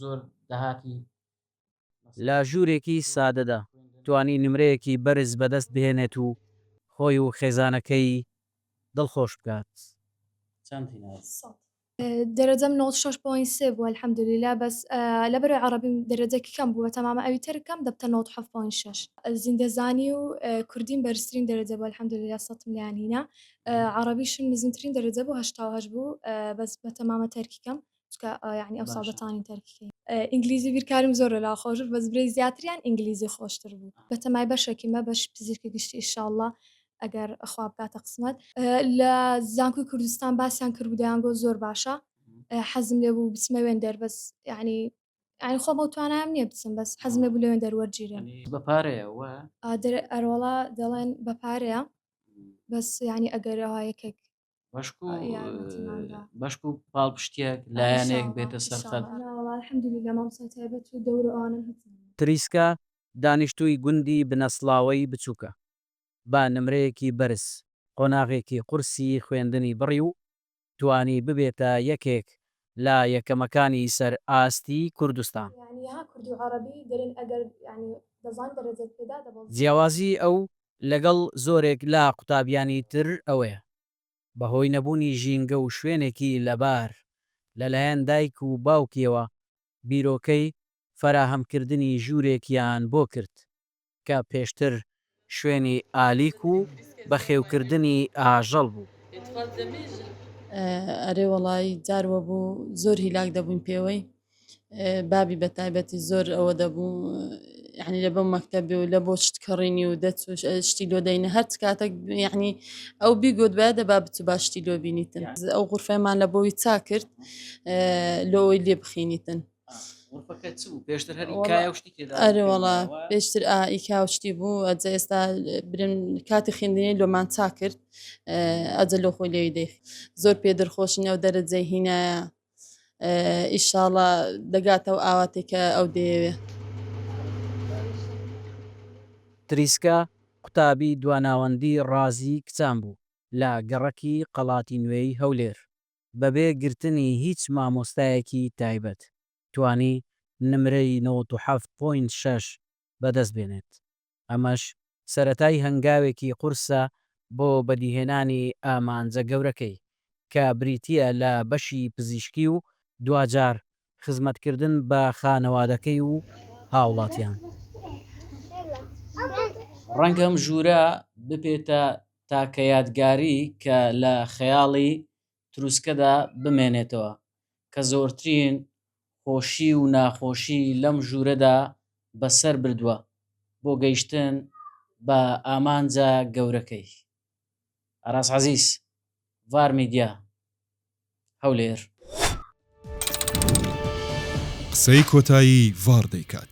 زۆر داهاتی لە ژوورێکی سادەدا توانی نمرەیەکی بەرز بەدەست بهێنێت و خۆی و خێزانەکەی دڵخۆش بکات. چەندی دەرەجەم 96.3 بووە الحەمدولیلا بەس لەبەرەوەی عەرەبیم دەرەجەیەکی کەم بووە تەمامە ئەوی ترکەم دەبتە 97.6 زیندەزانی و کوردیم بەرزترین دەرەجە بووە الحەمدولیلا 100 لیان هینە عەرەبیشم نزمترین دەرەجە بوو 88 بوو بەس بە تەمامە تەرکیکەم چکە یعنی ئەو ساڵ دەتوانین تەرکیکەین ئینگلیزی بیرکاریم زۆر لەلا خۆش بەس برەی زیاتریان ئینگلیزی خۆشتر بوو بەتەمای بەشێکی مە بەش پزیشکی گشتی ئینشاءالله ئەگەر خوا بکاتە قسمەت لە زانکۆی کوردستان باسییان کردبوو دەیانگۆ زۆر باشە حەزم لێ بوو بچمە وێندەر بەس یعنی خۆمە توانام نییە بچم بەس حەزم لێ بوو لە وێندەر وەرگیرێن بە پارەیەوە ئەرۆڵا دەڵێن بە پارەیە بەس ینی ئەگەرەوە یەکێک بەشک و پاڵپشتێک لایەنێک بێتە سەرخەت الحەمدولیلا مامۆسای تایبەت و دەورە ئەوانە تریسکە دانیشتووی گوندی بنەسڵاوی بچووکە با نمرەیەکی بەرز قۆناغێکی قورسی خوێندنی بڕی و توانی ببێتە یەکێک لە یەکەمەکانی سەر ئاستی کوردستان جیاوازی ئەو لەگەڵ زۆرێک لە قوتابیانی تر ئەوەیە بەهۆی نەبوونی ژینگە و شوێنێکی لەبار لەلایەن دایک و باوکیەوە بیرۆکەی فەراهەمکردنی ژوورێکیان بۆ کرد کە پێشتر شوێنی ئالیک و بەخێوکردنی ئاژەڵ بوو. ئەرێ وەڵی جاروە بوو زۆر هیلاک دەبووین پێوەی بابی بە تایبەتی زۆر ئەوە دەبوو یعنی لە بەم مەکتەبێ و لە بۆ شتکەڕینی و شتی لۆ دەینە هەر کاتێک یعنی ئەو بیگۆت باە دەبا بچ باشتی لۆ بینیتن ئەو غورفەمان لە بۆی چا کرد لۆی لێ بخینیتن ئەرێ وڵا پێشتر ئیکاوشتی بوو ئەجە ئێستا برن کاتی خوێندنی لۆمان چا کرد ئەجە لۆ خۆی لێوی دەیخ زۆر پێ دڵخۆشین ئەو دەرەجەی هینایە ئیشاڵە دەگاتەوە ئاواتێکە ئەو دەیەوێ. تریسکە قوتابی دواناوەندی ڕازی کچان بوو لە گەڕەکی قەڵاتی نوێی هەولێر بەبێ گرتنی هیچ مامۆستایەکی تایبەت توانی نمرەی 97.6 بەدەست بێنێت ئەمەش سەرەتای هەنگاوێکی قورسە بۆ بەدیهێنانی ئامانجە گەورەکەی کە بریتیە لە بەشی پزیشکی و دوجار خزمەتکردن بە خانەوادەکەی و هاوڵاتیان. ڕەنگە ئەم ژوورە بپێتە تاکە یادگاری کە لە خەیاڵی تروسکەدا بمێنێتەوە کە زۆرترین خۆشی و ناخۆشی لەم ژوورەدا بەسەر بردووە بۆ گەیشتن بە ئامانجە گەورەکەی. ئاراس عەزیز، ڤار میدیا، هەولێر. قسەی کۆتایی ڤار دەیکات.